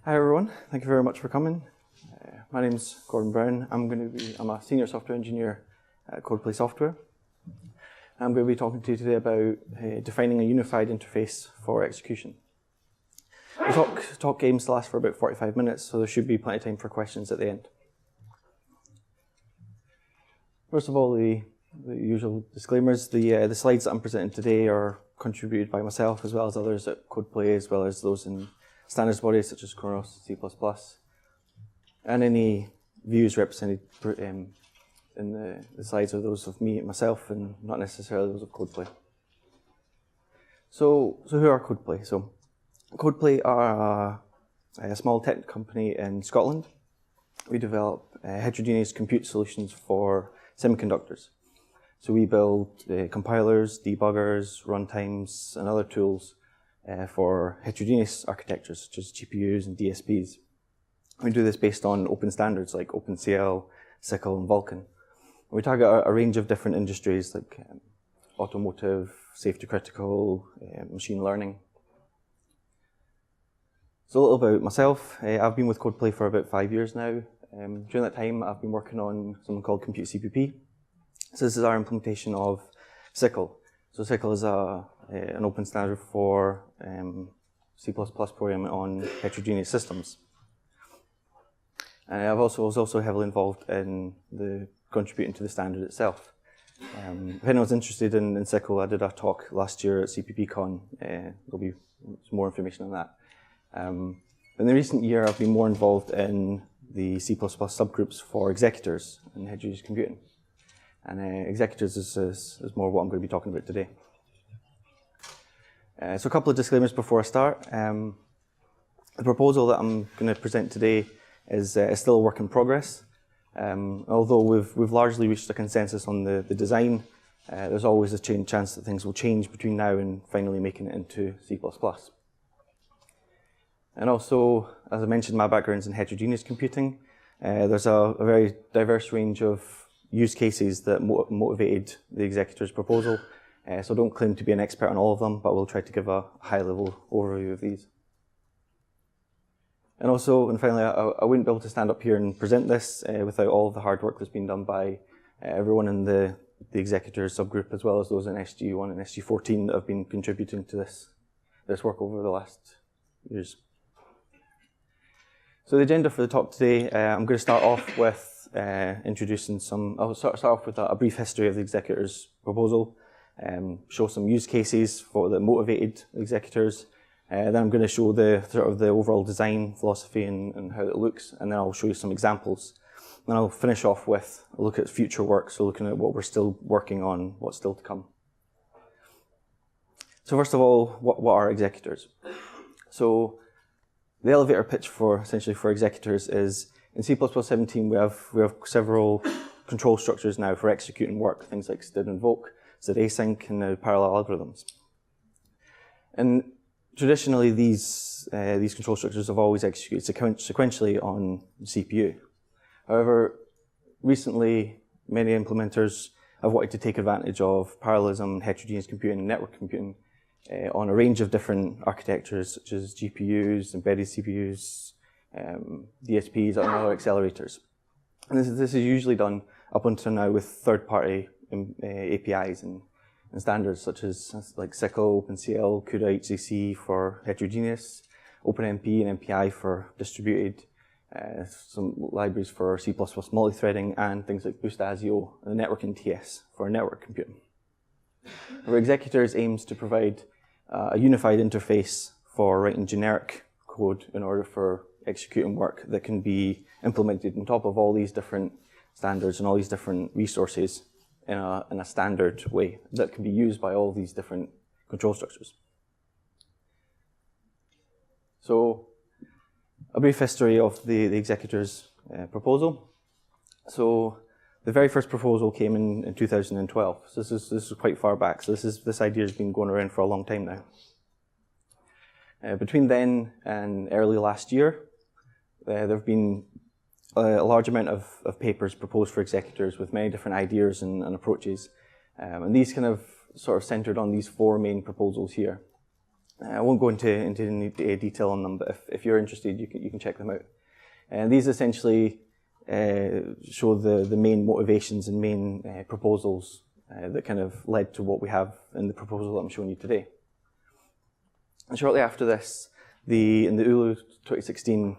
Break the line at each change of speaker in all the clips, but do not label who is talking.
Hi everyone, thank you very much for coming. My name's Gordon Brown. I'm a senior software engineer at CppCon Software. I'm going to be talking to you today about defining a unified interface for execution. The talk aims to last for about 45 minutes, so there should be plenty of time for questions at the end. First of all, the usual disclaimers. The slides that I'm presenting today are contributed by myself as well as others at CppCon, as well as those in standards bodies such as Kronos, C++, and any views represented in the slides are those of me myself and not necessarily those of CppCon. So who are CppCon? So CppCon are a small tech company in Scotland. We develop heterogeneous compute solutions for semiconductors. So we build compilers, debuggers, runtimes, and other tools for heterogeneous architectures such as GPUs and DSPs. We do this based on open standards like OpenCL, CppCon, and Vulkan. We target a range of different industries like automotive, safety critical, machine learning. So a little about myself. I've been with CppCon for about 5 years now. During that time, I've been working on something called CppCpp. So this is our implementation of CppCon. So CppCon is an open standard for C++ programming on heterogeneous systems. And I was also heavily involved in contributing to the standard itself. If anyone's interested in CppCon, I did a talk last year at CppCon. There'll be some more information on that. In the recent year, I've been more involved in the C++ subgroups for executors and heterogeneous computing. And executors is more what I'm going to be talking about today. So a couple of disclaimers before I start. The proposal that I'm going to present today is still a work in progress. Although we've largely reached a consensus on the design, there's always a chance that things will change between now and finally making it into C++. And also, as I mentioned, my background's in heterogeneous computing. There's a very diverse range of use cases that motivated the executor's proposal. So don't claim to be an expert on all of them, but we'll try to give a high-level overview of these. And also, and finally, I wouldn't be able to stand up here and present this without all of the hard work that's been done by everyone in the executor's subgroup, as well as those in SG1 and SG14 that have been contributing to this work over the last years. So the agenda for the talk today, I'm going to start off with introducing I'll start off with a brief history of the executor's proposal, show some use cases that motivated the executors. Then I'm going to show the overall design philosophy and how it looks, and then I'll show you some examples. Then I'll finish off with a look at future work, so looking at what we're still working on, what's still to come. So first of all, what are executors? So the elevator pitch essentially for executors is in C++17 we have several control structures now for executing work, things like std invoke, std async, and parallel algorithms. And traditionally these control structures have always executed sequentially on the CPU. However, recently many implementers have wanted to take advantage of parallelism, heterogeneous computing, and network computing on a range of different architectures such as GPUs, embedded CPUs, DSPs, and other accelerators. And this is usually done up until now with third-party APIs and standards such as like CppCon, OpenCL, CUDA HCC for heterogeneous, OpenMP and MPI for distributed, some libraries for C++ multi-threading, and things like BoostASIO and the networking TS for network computing. Our executors aims to provide a unified interface for writing generic code in order for executing work that can be implemented on top of all these different standards and all these different resources in a standard way that can be used by all these different control structures. So a brief history of the executor's proposal. So the very first proposal came in 2012. So this is quite far back. So this idea has been going around for a long time now. Between then and early last year, there have been a large amount of papers proposed for executors with many different ideas and approaches. And these kind of sort of centered on these four main proposals here. I won't go into any detail on them, but if you're interested, you can check them out. And these essentially show the main motivations and main proposals that kind of led to what we have in the proposal that I'm showing you today. And shortly after this, in the ULU 2016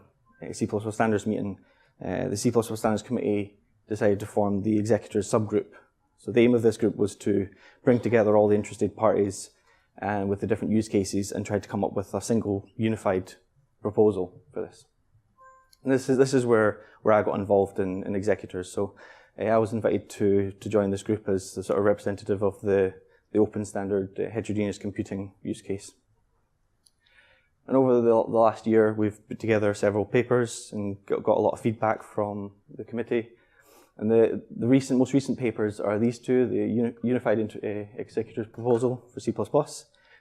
C++ standards meeting, the C++ standards committee decided to form the executors subgroup. So the aim of this group was to bring together all the interested parties and with the different use cases and try to come up with a single unified proposal for this. And this is where I got involved in executors. So I was invited to join this group as the sort of representative of the open standard heterogeneous computing use case. And over the last year, we've put together several papers and got a lot of feedback from the committee. And the most recent papers are these two, the Unified Executors Proposal for C++.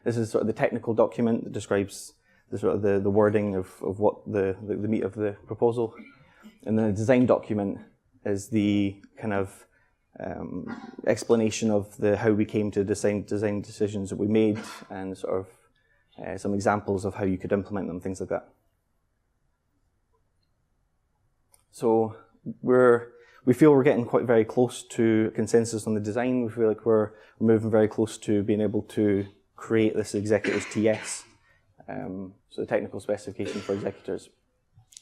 This is sort of the technical document that describes the wording of what the meat of the proposal. And then the design document is the kind of explanation of how we came to design decisions that we made and sort of some examples of how you could implement them, things like that. So we feel we're getting quite very close to consensus on the design. We feel like we're moving very close to being able to create this executors TS, so the technical specification for executors.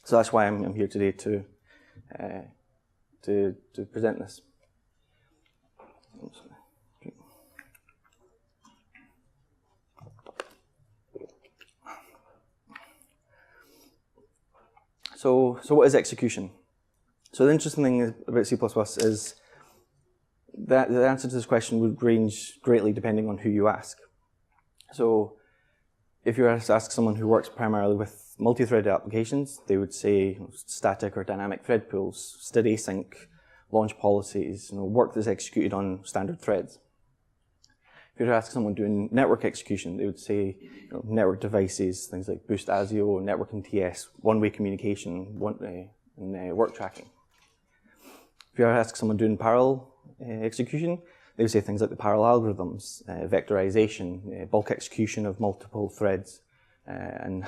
So that's why I'm here today to present this. So what is execution? So the interesting thing about C++ is that the answer to this question would range greatly depending on who you ask. So if you were to ask someone who works primarily with multi-threaded applications, they would say static or dynamic thread pools, std async, launch policies, work that's executed on standard threads. If you were to ask someone doing network execution, they would say network devices, things like boost ASIO, networking TS, one-way communication, and work tracking. If you ask someone doing parallel execution, they would say things like the parallel algorithms, vectorization, bulk execution of multiple threads, and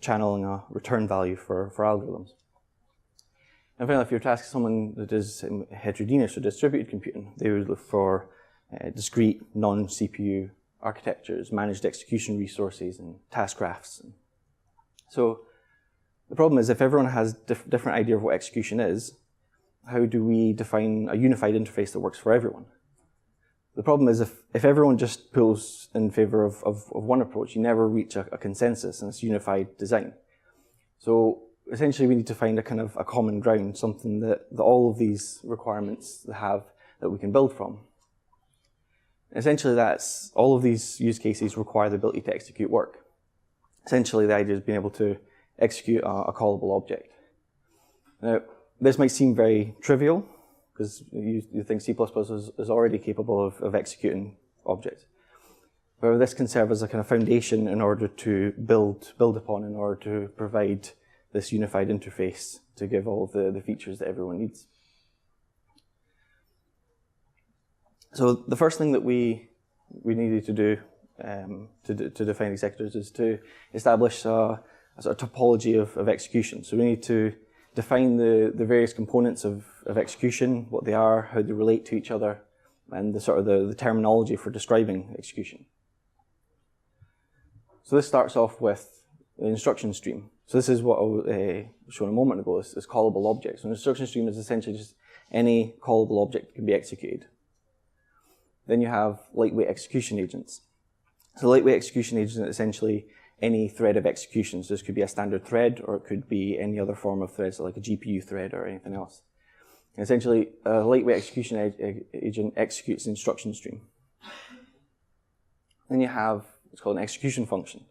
channeling a return value for algorithms. And finally, if you were to ask someone that does heterogeneous or distributed computing, they would look for discrete, non-CPU architectures, managed execution resources, and task graphs. So the problem is if everyone has different idea of what execution is, how do we define a unified interface that works for everyone? The problem is if everyone just pulls in favor of one approach, you never reach a consensus in this unified design. So essentially we need to find a kind of a common ground, something that all of these requirements have that we can build from. Essentially that's all of these use cases require the ability to execute work. Essentially the idea is being able to execute a callable object. Now, this might seem very trivial, because you think C++ is already capable of executing objects. However, this can serve as a kind of foundation in order to build upon, in order to provide this unified interface to give all of the features that everyone needs. So the first thing that we needed to do to define executors is to establish a sort of topology of execution. So we need to define the various components of execution, what they are, how they relate to each other, and the terminology for describing execution. So this starts off with the instruction stream. So this is what I was showing a moment ago, this callable object. So an instruction stream is essentially just any callable object that can be executed. Then you have lightweight execution agents. So lightweight execution agent is essentially any thread of execution. So this could be a standard thread, or it could be any other form of thread, so like a GPU thread or anything else. And essentially, a lightweight execution agent executes the instruction stream. Then you have what's called an execution function.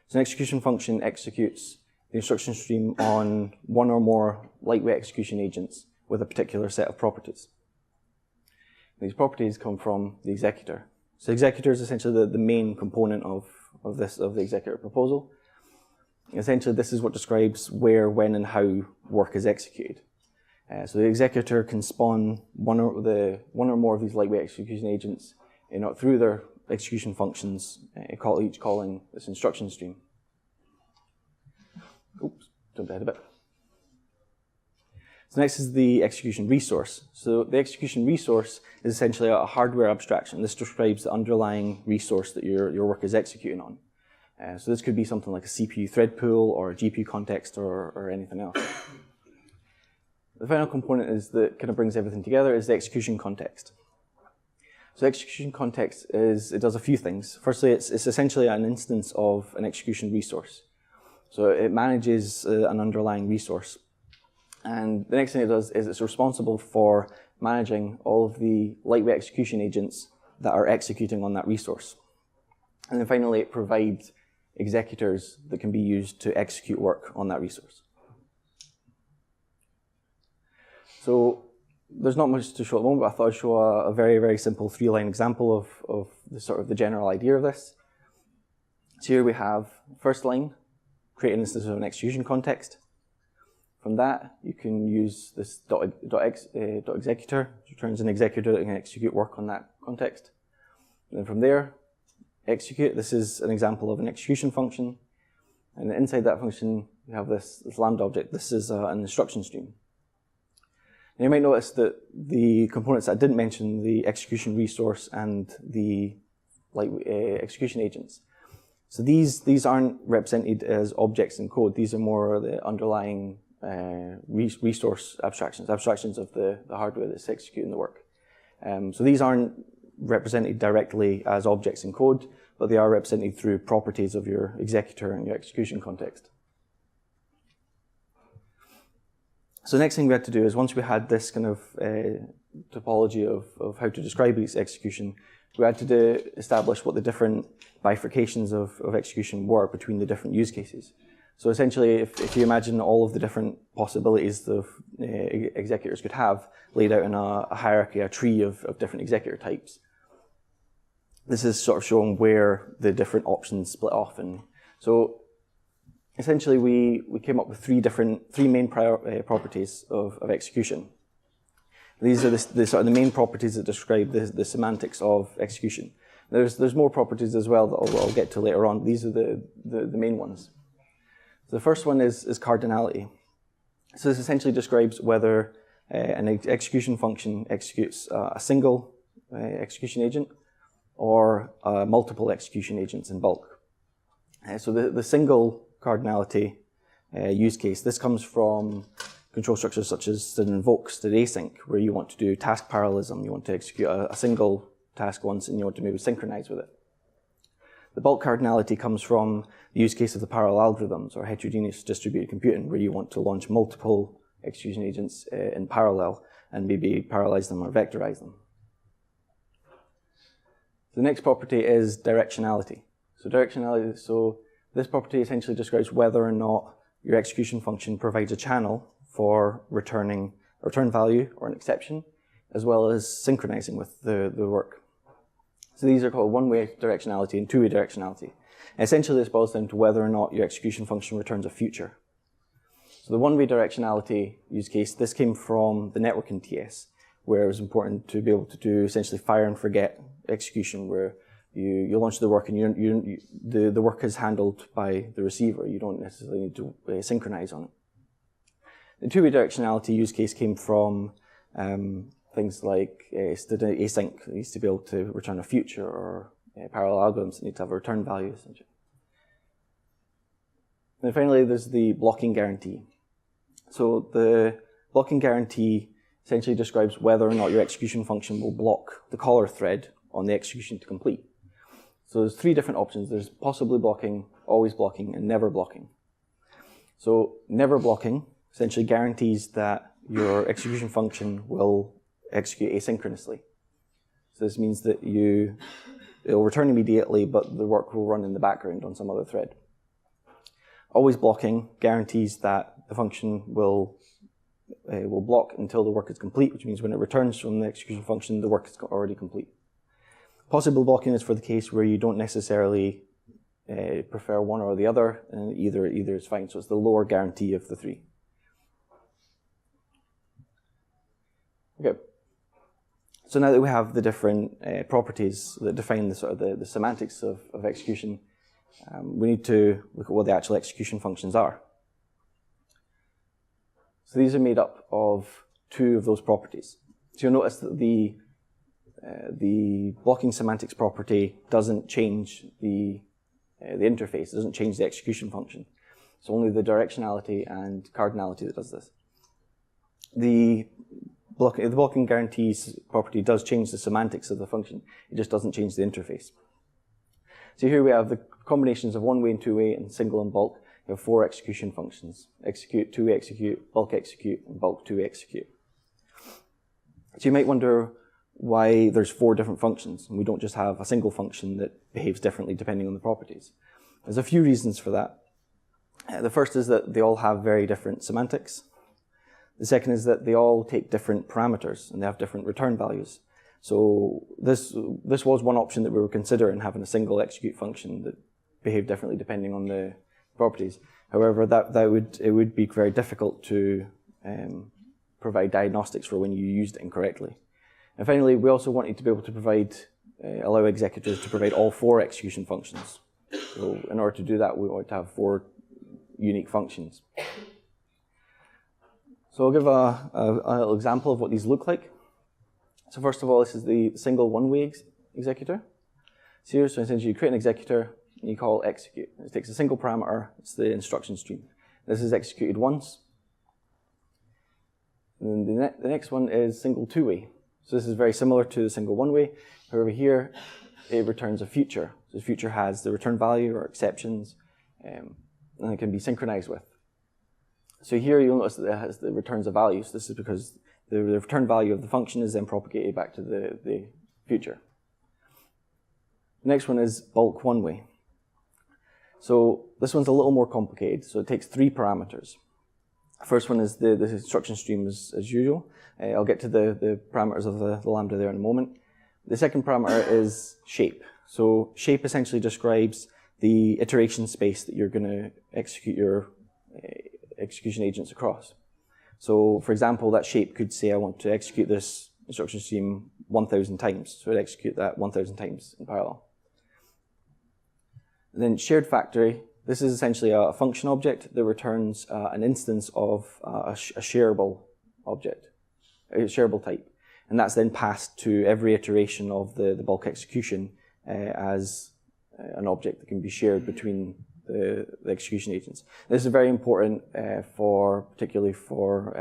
So an execution function executes the instruction stream on one or more lightweight execution agents with a particular set of properties. These properties come from the executor. So the executor is essentially the main component of the executor proposal. Essentially, this is what describes where, when, and how work is executed. So the executor can spawn one or more of these lightweight execution agents through their execution functions, each calling this instruction stream. Oops, jumped ahead a bit. So next is the execution resource. So the execution resource is essentially a hardware abstraction. This describes the underlying resource that your work is executing on. So this could be something like a CPU thread pool or a GPU context or anything else. The final component is that kind of brings everything together is the execution context. So execution context it does a few things. Firstly, it's essentially an instance of an execution resource. So it manages an underlying resource. And the next thing it does is it's responsible for managing all of the lightweight execution agents that are executing on that resource. And then finally, it provides executors that can be used to execute work on that resource. So there's not much to show at the moment, but I thought I'd show a very, very simple 3-line example of the general idea of this. So here we have first line, create an instance of an execution context. From that, you can use this .executor, which returns an executor that can execute work on that context. And then from there, execute. This is an example of an execution function. And inside that function, we have this Lambda object. This is an instruction stream. And you might notice that the components that I didn't mention, the execution resource and the execution agents. So these aren't represented as objects in code. These are more the underlying resource abstractions of the hardware that's executing the work. So these aren't represented directly as objects in code, but they are represented through properties of your executor and your execution context. So the next thing we had to do is once we had this kind of topology of how to describe this execution, we had to establish what the different bifurcations of execution were between the different use cases. So essentially, if you imagine all of the different possibilities that executors could have laid out in a hierarchy, a tree of different executor types, this is sort of showing where the different options split off. And so essentially, we came up with three main properties of execution. These are the sort of the main properties that describe the semantics of execution. There's more properties as well that I'll get to later on. These are the main ones. So the first one is cardinality. So this essentially describes whether an execution function executes a single execution agent or multiple execution agents in bulk. So the single cardinality use case, this comes from control structures such as the invokes, the async, where you want to do task parallelism. You want to execute a single task once and you want to maybe synchronize with it. The bulk cardinality comes from the use case of the parallel algorithms or heterogeneous distributed computing, where you want to launch multiple execution agents in parallel and maybe parallelize them or vectorize them. The next property is directionality. So this property essentially describes whether or not your execution function provides a channel for returning a return value or an exception, as well as synchronizing with the work. So these are called one-way directionality and two-way directionality. And essentially, this boils down to whether or not your execution function returns a future. So the one-way directionality use case, this came from the networking TS, where it was important to be able to do essentially fire and forget execution, where you launch the work and the work is handled by the receiver. You don't necessarily need to synchronize on it. The two-way directionality use case came from things like async, that needs to be able to return a future, or parallel algorithms that need to have a return value, essentially. And then finally, there's the blocking guarantee. So the blocking guarantee essentially describes whether or not your execution function will block the caller thread on the execution to complete. So there's three different options. There's possibly blocking, always blocking, and never blocking. So never blocking essentially guarantees that your execution function will execute asynchronously. So this means that it'll return immediately, but the work will run in the background on some other thread. Always blocking guarantees that the function will block until the work is complete, which means when it returns from the execution function, the work is already complete. Possible blocking is for the case where you don't necessarily prefer one or the other, and either is fine. So it's the lower guarantee of the three. Okay. So now that we have the different properties that define the sort of the semantics of execution, we need to look at what the actual execution functions are. So these are made up of two of those properties. So you'll notice that the blocking semantics property doesn't change the interface, it doesn't change the execution function. It's only the directionality and cardinality that does this. The blocking guarantees property does change the semantics of the function, it just doesn't change the interface. So here we have the combinations of one-way and two-way and single and bulk. We have 4 execution functions: execute, two-way execute, bulk execute, and bulk two-way execute. So you might wonder why there's 4 different functions, and we don't just have a single function that behaves differently depending on the properties. There's a few reasons for that. The first is that they all have very different semantics. The second is that they all take different parameters, and they have different return values. So this was one option that we were considering, having a single execute function that behaved differently depending on the properties. However, it would be very difficult to provide diagnostics for when you used it incorrectly. And finally, we also wanted to be able to allow executors to provide all 4 execution functions. So in order to do that, we wanted to have 4 unique functions. So I'll give a little example of what these look like. So first of all, this is the single one-way executor. So essentially you create an executor and you call execute. It takes a single parameter, it's the instruction stream. This is executed once. And then the next one is single two-way. So this is very similar to the single one-way. However, here it returns a future. So the future has the return value or exceptions, and it can be synchronized with. So here you'll notice that it has the returns a value. So this is because the return value of the function is then propagated back to the future. The next one is bulk one-way. So this one's a little more complicated. So it takes 3 parameters. The first one is the instruction stream as usual. I'll get to the parameters of the lambda there in a moment. The second parameter is shape. So shape essentially describes the iteration space that you're going to execute your execution agents across. So for example, that shape could say I want to execute this instruction stream 1,000 times. So I'd execute that 1,000 times in parallel. And then shared factory. This is essentially a function object that returns an instance of a shareable object, a shareable type. And that's then passed to every iteration of the bulk execution as an object that can be shared between the execution agents. This is very important particularly for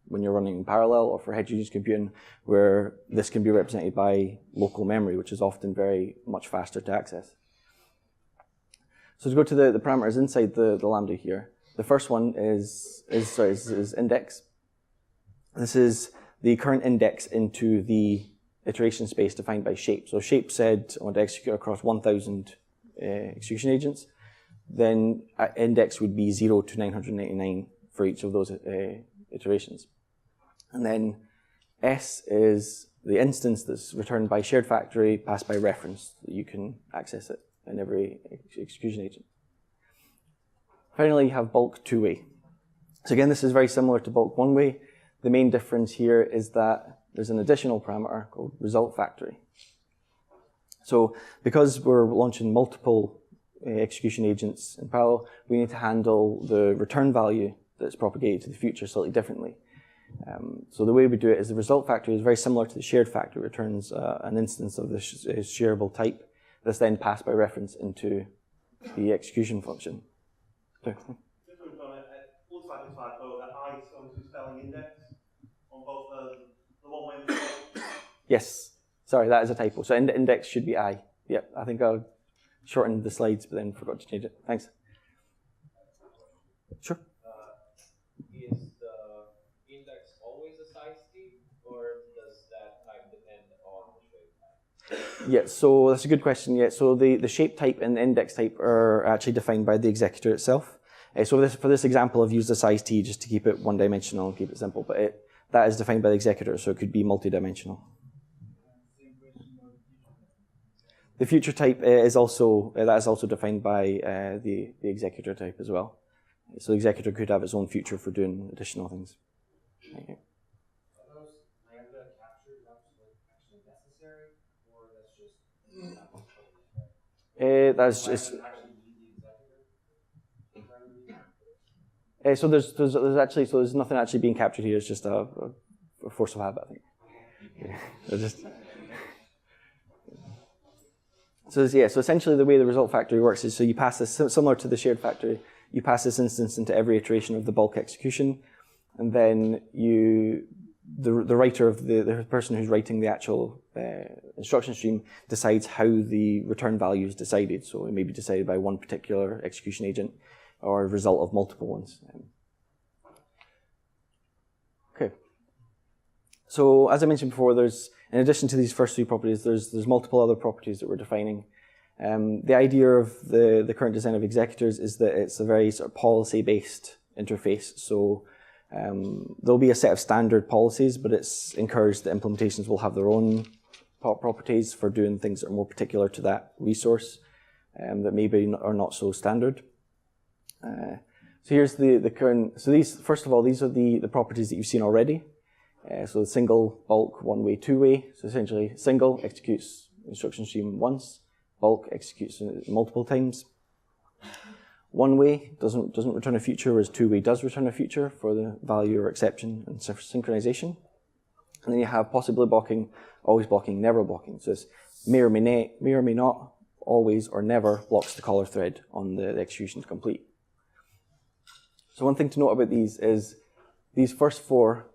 when you're running in parallel or for heterogeneous computing, where this can be represented by local memory, which is often very much faster to access. So to go to the parameters inside the lambda here, the first one is index. This is the current index into the iteration space defined by shape. So shape said I want to execute across 1,000 execution agents. Then index would be 0 to 999 for each of those iterations. And then S is the instance that's returned by shared factory passed by reference, that you can access it in every execution agent. Finally, you have bulk two-way. So again, this is very similar to bulk one-way. The main difference here is that there's an additional parameter called result factory. So because we're launching multiple execution agents in parallel, we need to handle the return value that's propagated to the future slightly differently. So the way we do it is the result factory is very similar to the shared factory. It returns an instance of the shareable type that's then passed by reference into the execution function.
Just it looks like a typo that I obviously spelling index on both the one way and the other.
Yes, sorry, that is a typo. So index should be I. Yep, I think I shortened the slides, but then forgot to change it. Thanks. Sure.
Is the index always a size t, or does that type depend on the shape type?
Yeah, so that's a good question. Yeah, so the shape type and the index type are actually defined by the executor itself. So for this example, I've used a size t just to keep it one-dimensional and keep it simple, but that is defined by the executor, so it could be multi-dimensional. The future type is also defined by the executor type as well. So the executor could have its own future for doing additional things.
Are those lambda captures
That's just. So there's nothing actually being captured here. It's just a force of habit, I think. Yeah, so essentially the way the result factory works is, so you pass this, similar to the shared factory, you pass this instance into every iteration of the bulk execution, and then the writer of the person who's writing the actual instruction stream decides how the return value is decided. So it may be decided by one particular execution agent or a result of multiple ones. Okay. So as I mentioned before, in addition to these first three properties, there's multiple other properties that we're defining. The idea of the current design of executors is that it's a very sort of policy-based interface. So there'll be a set of standard policies, but it's encouraged that implementations will have their own properties for doing things that are more particular to that resource that maybe are not so standard. So here's the current. So first of all, these are the properties that you've seen already. So single, bulk, one-way, two-way. So essentially, single executes instruction stream once, bulk executes multiple times. One-way doesn't return a feature, whereas two-way does return a feature for the value or exception and synchronization. And then you have possibly blocking, always blocking, never blocking. So it's may or may not, always or never blocks the caller thread on the execution to complete. So one thing to note about these is these first four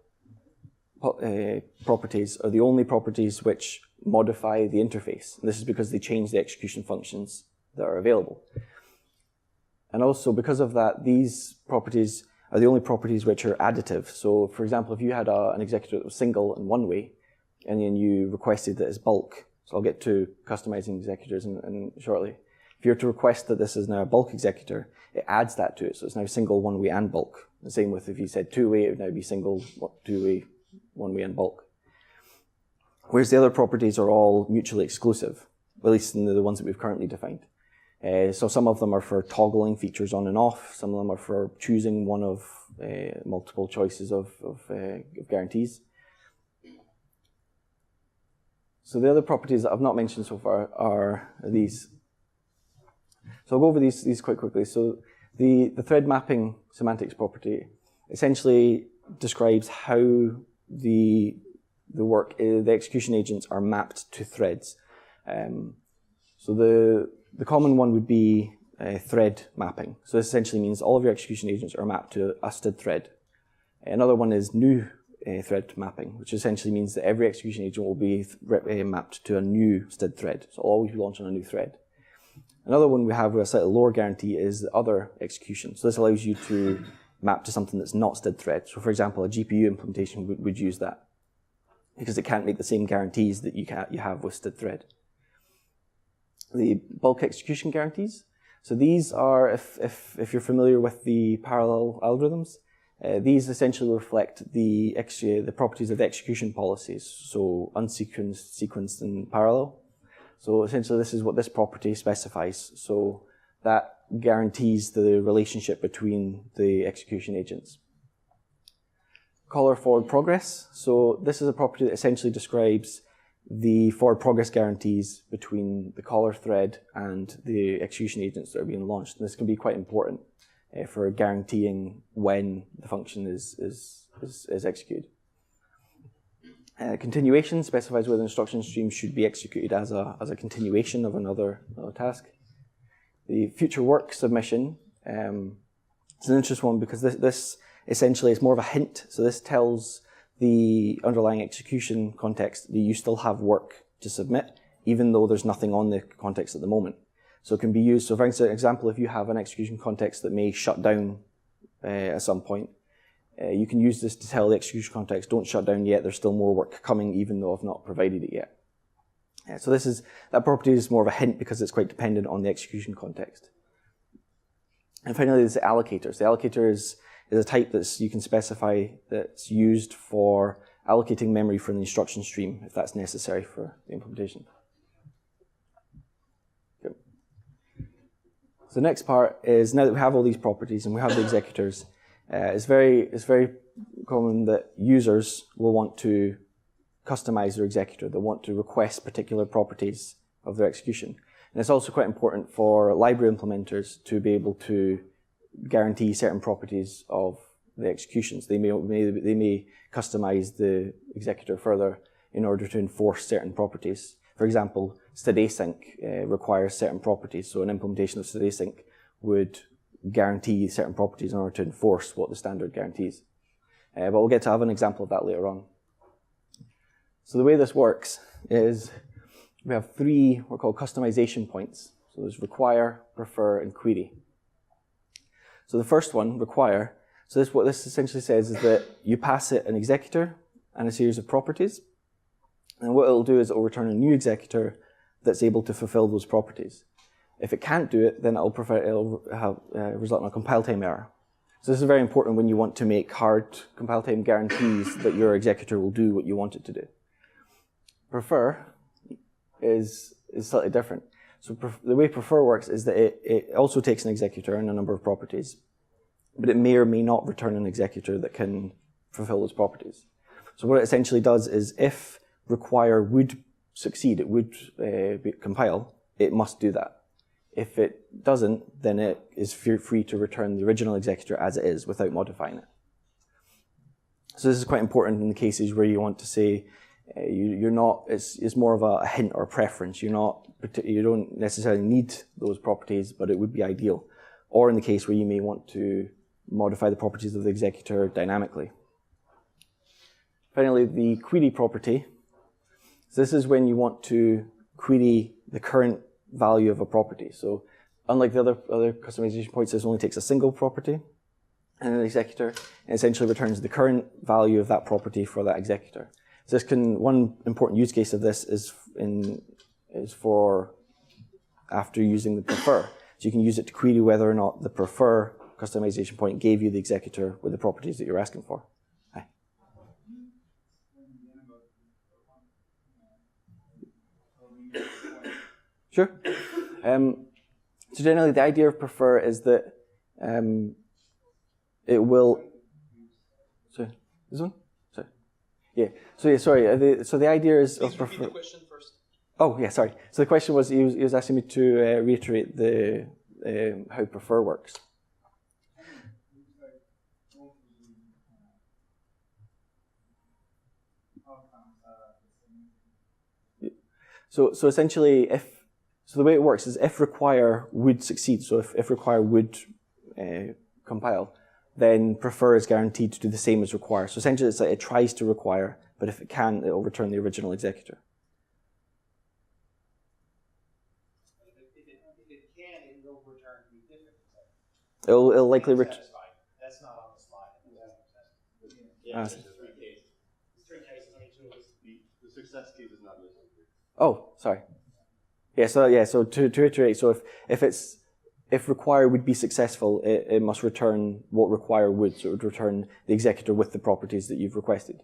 properties are the only properties which modify the interface. And this is because they change the execution functions that are available. And also because of that, these properties are the only properties which are additive. So for example, if you had an executor that was single and one way, and then you requested that as bulk, so I'll get to customizing executors in shortly. If you were to request that this is now a bulk executor, it adds that to it. So it's now single, one way, and bulk. The same with if you said two-way, it would now be single, two-way, one-way, and bulk. Whereas the other properties are all mutually exclusive, at least in the ones that we've currently defined. So some of them are for toggling features on and off. Some of them are for choosing one of multiple choices of guarantees. So the other properties that I've not mentioned so far are these. So I'll go over these quite quickly. So the thread mapping semantics property essentially describes how the execution agents are mapped to threads. So the common one would be thread mapping. So this essentially means all of your execution agents are mapped to a STID thread. Another one is new thread mapping, which essentially means that every execution agent will be mapped to a new STID thread. So it'll always be launched on a new thread. Another one we have with a slightly lower guarantee is the other execution. So this allows you to map to something that's not STID thread. So for example, a GPU implementation would use that because it can't make the same guarantees that you have with STID thread. The bulk execution guarantees. So these are, if you're familiar with the parallel algorithms, these essentially reflect the properties of the execution policies. So unsequenced, sequenced, and parallel. So essentially this is what this property specifies. So that guarantees the relationship between the execution agents. Caller forward progress. So this is a property that essentially describes the forward progress guarantees between the caller thread and the execution agents that are being launched. And this can be quite important for guaranteeing when the function is executed. Continuation specifies whether the instruction stream should be executed as a continuation of another task. The future work submission is an interesting one because this essentially is more of a hint. So this tells the underlying execution context that you still have work to submit, even though there's nothing on the context at the moment. So it can be used, so for example, if you have an execution context that may shut down at some point, you can use this to tell the execution context, don't shut down yet, there's still more work coming even though I've not provided it yet. So that property is more of a hint because it's quite dependent on the execution context. And finally, there's the allocators. The allocator is a type that you can specify that's used for allocating memory from the instruction stream if that's necessary for the implementation. Good. So the next part is, now that we have all these properties and we have the executors, it's very common that users will want to customize their executor. They want to request particular properties of their execution. And it's also quite important for library implementers to be able to guarantee certain properties of the executions. They may customize the executor further in order to enforce certain properties. For example, std-async requires certain properties, so an implementation of std-async would guarantee certain properties in order to enforce what the standard guarantees. But we'll get to have an example of that later on. So the way this works is we have three what are called customization points. So there's require, prefer, and query. So the first one, require, so what this essentially says is that you pass it an executor and a series of properties. And what it'll do is it'll return a new executor that's able to fulfill those properties. If it can't do it, then it'll result in a compile time error. So this is very important when you want to make hard compile time guarantees that your executor will do what you want it to do. Prefer is slightly different. So the way prefer works is that it also takes an executor and a number of properties, but it may or may not return an executor that can fulfill those properties. So what it essentially does is if require would succeed, it would compile, it must do that. If it doesn't, then it is free to return the original executor as it is without modifying it. So this is quite important in the cases where you want to say you're not. It's more of a hint or a preference. You don't necessarily need those properties, but it would be ideal. Or in the case where you may want to modify the properties of the executor dynamically. Finally, the query property. So this is when you want to query the current value of a property. So unlike the other customization points, this only takes a single property and an executor, and essentially returns the current value of that property for that executor. So one important use case of this is for after using the prefer. So you can use it to query whether or not the prefer customization point gave you the executor with the properties that you're asking for. Hi. Sure. So generally, the idea of prefer is that it will. Sorry, this one. Sorry. Yeah. So yeah. Sorry. So the idea is of prefer.
Repeat the question first.
Oh yeah. Sorry. So the question was he was asking me to reiterate the how prefer works. So essentially, so the way it works is if require would succeed, so if require would compile, then prefer is guaranteed to do the same as require. So essentially it's like it tries to require, but if it can, it will return the original executor.
If it can, it will return the different executor.
It'll likely return.
That's not on the slide.
Yeah,
There's three cases. The success case is not listed.
Oh, sorry. Yeah. So to iterate, so if require would be successful, it must return what require would. So it would return the executor with the properties that you've requested.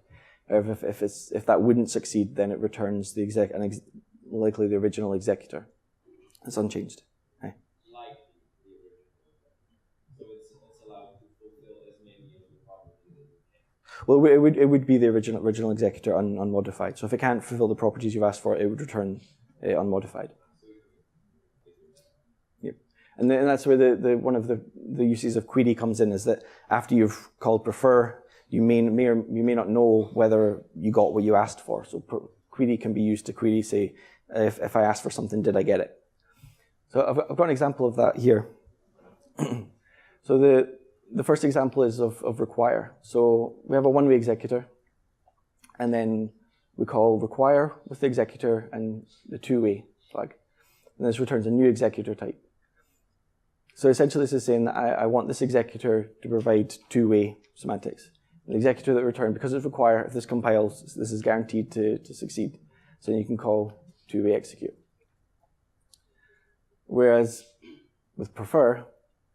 If that wouldn't succeed, then it returns the likely the original executor. It's unchanged. Hey.
Like the original. So it's allowed to fulfill as many of the properties as it can.
Well, it would be the original executor unmodified. So if it can't fulfill the properties you've asked for, it would return unmodified. Yep. And that's where the one of the uses of query comes in, is that after you've called prefer, you may not know whether you got what you asked for. So query can be used to query, say, if I asked for something, did I get it? So I've got an example of that here. So the first example is of require. So we have a one-way executor, and then we call require with the executor and the two-way flag. And this returns a new executor type. So essentially this is saying that I want this executor to provide two-way semantics. The executor that returned, because it's require, if this compiles, this is guaranteed to succeed. So you can call two-way execute. Whereas with prefer,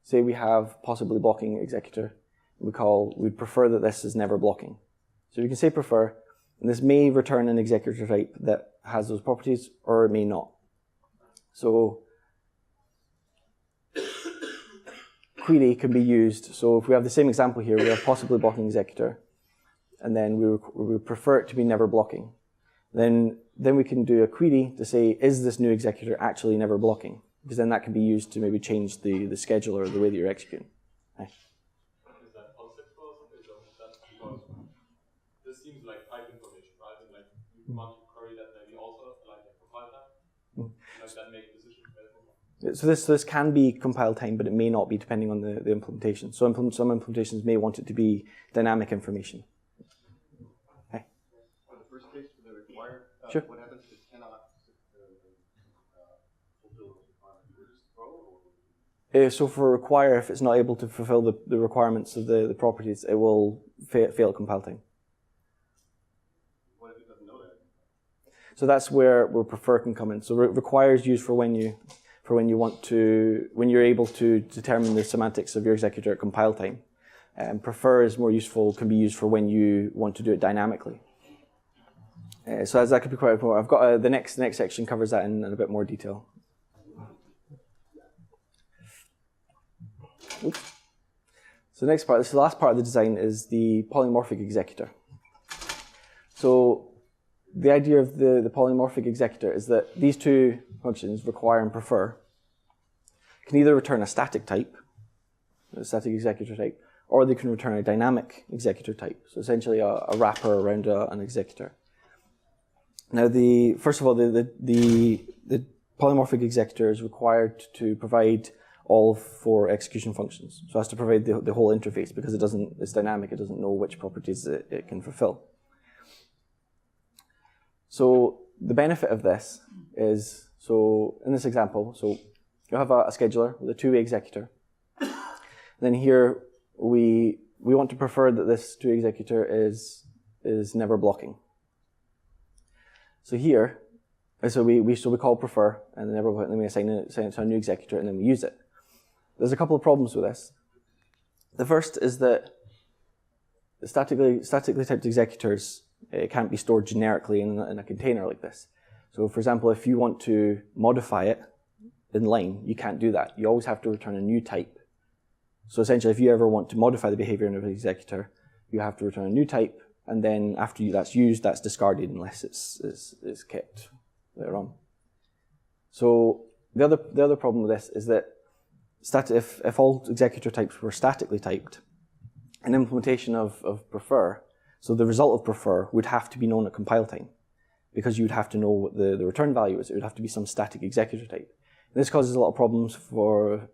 say we have possibly blocking executor, we'd prefer that this is never blocking. So you can say prefer, and this may return an executor type that has those properties, or it may not. So query can be used. So if we have the same example here, we have possibly blocking executor, and then we prefer it to be never blocking. then we can do a query to say, is this new executor actually never blocking? Because then that can be used to maybe change the schedule or the way that you're executing.
Is that conceptual or something? So that's because this seems like type information, right? And like you want to query that maybe also like a compile time, like that make decisions based on that.
So this can be compile time, but it may not be depending on the implementation. So some implementations may want it to be dynamic information. Okay.
For the first case, for the required,
Sure.
what happens if it cannot fulfill the requirement? You just throw, or?
So for require, if it's not able to fulfill the requirements of the properties, it will fail at compile time.
What if it doesn't know that?
So that's where prefer can come in. So require is used for when you're able to determine the semantics of your executor at compile time. Prefer is more useful, can be used for when you want to do it dynamically. So as that could be quite important. I've got the next section covers that in a bit more detail. Oops. So the next part, the last part of the design is the polymorphic executor. So the idea of the polymorphic executor is that these two functions, require and prefer, can either return a static type, a static executor type, or they can return a dynamic executor type. So essentially a wrapper around an executor. Now, first of all, the polymorphic executor is required to provide all 4 execution functions. So it has to provide the whole interface because it's dynamic, it doesn't know which properties it can fulfill. So the benefit of this is, so in this example, so you have a scheduler with a 2-way executor. Then here we want to prefer that this 2-way executor is never blocking. So here, so we call prefer and then never blocking, and then we assign it to a new executor and then we use it. There's a couple of problems with this. The first is that the statically typed executors can't be stored generically in a container like this. So for example, if you want to modify it in line, you can't do that. You always have to return a new type. So essentially, if you ever want to modify the behavior in an executor, you have to return a new type, and then after that's used, that's discarded unless it's kept later on. So the other problem with this is that if all executor types were statically typed, an implementation of prefer, so the result of prefer would have to be known at compile time, because you'd have to know what the return value is. It would have to be some static executor type. And this causes a lot of problems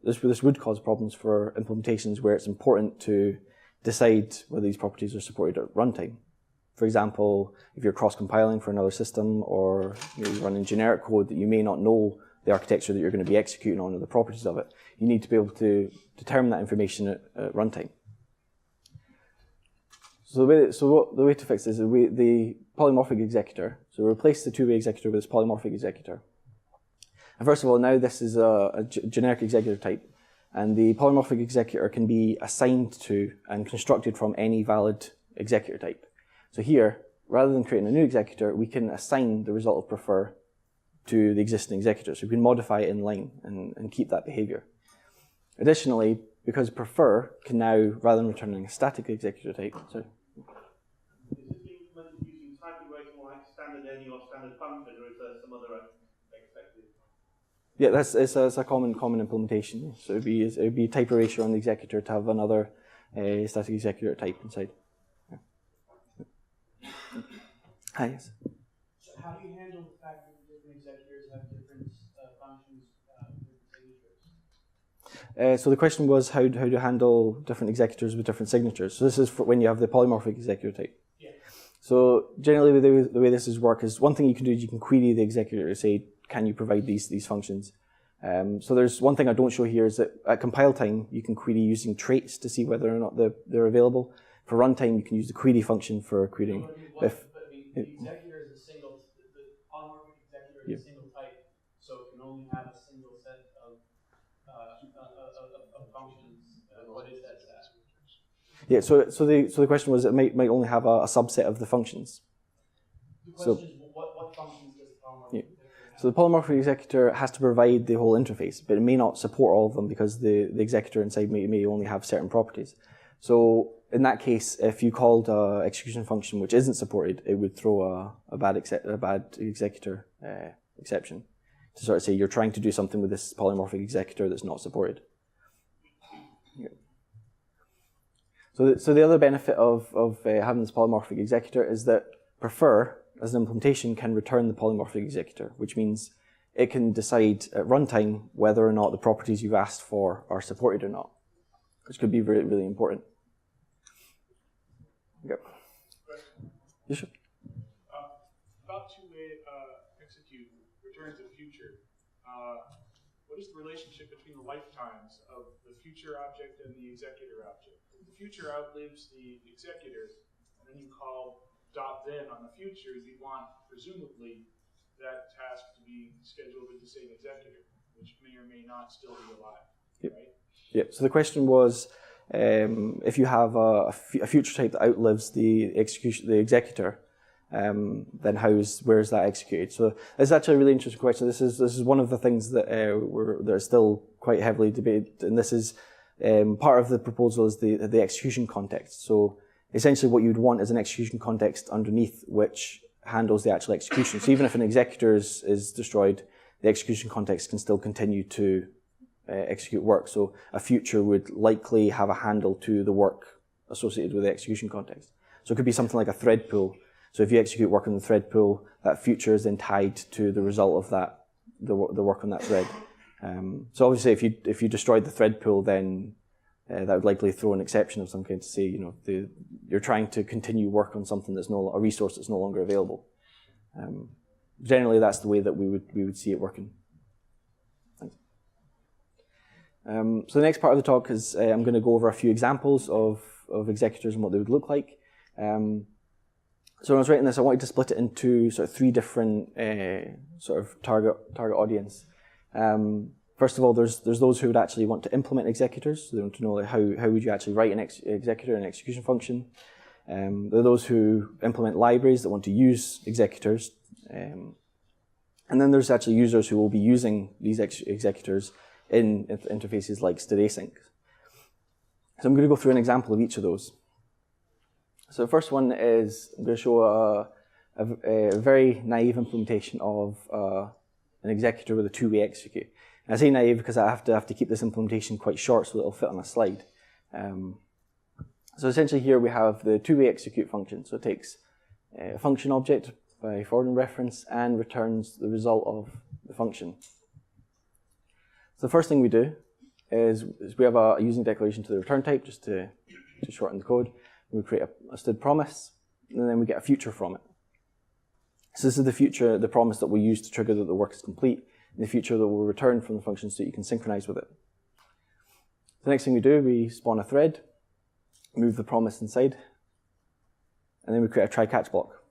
this would cause problems for implementations where it's important to decide whether these properties are supported at runtime. For example, if you're cross-compiling for another system, or you're running generic code that you may not know the architecture that you're going to be executing on or the properties of it, you need to be able to determine that information at runtime. So the way to fix this is the polymorphic executor. So replace the 2-way executor with this polymorphic executor. And first of all, now this is a generic executor type, and the polymorphic executor can be assigned to and constructed from any valid executor type. So here, rather than creating a new executor, we can assign the result of prefer to the existing executor. So we can modify it in line and keep that behavior. Additionally, because prefer can now, rather than returning a static executor type, sorry.
Is this being implemented using type erasure like standard any or standard function, or is there some other expected?
Yeah, it's a common implementation. So it would be type erasure on the executor to have another static executor type inside. Yeah. Hi, yes.
So how do you handle the fact that different executors have different functions, different signatures?
So the question was how to handle different executors with different signatures. So this is for when you have the polymorphic executor type.
Yeah.
So generally the way this is work is, one thing you can do is you can query the executor to say, can you provide these functions? So there's one thing I don't show here is that at compile time, you can query using traits to see whether or not they're available. For runtime, you can use the query function for querying.
The executor is a single, the polymorphic executor is a single type, so it can only have a single set of functions. What is that set?
Yeah, so the question was, it might only have a subset of the functions.
The question is, what functions does the polymorphic executor have?
So the polymorphic executor has to provide the whole interface, but it may not support all of them because the executor inside may only have certain properties. So in that case, if you called an execution function which isn't supported, it would throw a bad executor exception to sort of say you're trying to do something with this polymorphic executor that's not supported. Yeah. So the other benefit of having this polymorphic executor is that prefer, as an implementation, can return the polymorphic executor, which means it can decide at runtime whether or not the properties you've asked for are supported or not, which could be really, really important. Yep. You sure?
About to execute returns of future. What is the relationship between the lifetimes of the future object and the executor object? If the future outlives the executor, and then you call .then on the future, you want, presumably, that task to be scheduled with the same executor, which may or may not still be alive,
yep.
Right?
Yeah. So the question was, if you have a future type that outlives the executor, then where is that executed? So it's actually a really interesting question. This is one of the things that that are still quite heavily debated, and this is part of the proposal is the execution context. So essentially, what you'd want is an execution context underneath which handles the actual execution. So even if an executor is destroyed, the execution context can still continue to execute work. So a future would likely have a handle to the work associated with the execution context. So it could be something like a thread pool. So if you execute work on the thread pool, that future is then tied to the result of that, the work on that thread. So obviously, if you destroyed the thread pool, then that would likely throw an exception of some kind to say, you're trying to continue work on something that's a resource that's no longer available. Generally, that's the way that we would see it working. Thanks. So the next part of the talk is I'm going to go over a few examples of executors and what they would look like. So when I was writing this, I wanted to split it into sort of three different sort of target audience. First of all, there's those who would actually want to implement executors. So they want to know like, how would you actually write an executor, an execution function. There are those who implement libraries that want to use executors. And then there's actually users who will be using these executors in interfaces like std-async. So I'm going to go through an example of each of those. So the first one is I'm going to show a very naive implementation of an executor with a two-way execute. And I say naive because I have to keep this implementation quite short so that it'll fit on a slide. So essentially here we have the two-way execute function. So it takes a function object by forwarding reference and returns the result of the function. So the first thing we do is we have a using declaration to the return type just to shorten the code. We create a std promise, and then we get a future from it. So this is the promise that we use to trigger that the work is complete, and the future that will return from the function so that you can synchronize with it. The next thing we do, we spawn a thread, move the promise inside, and then we create a try-catch block.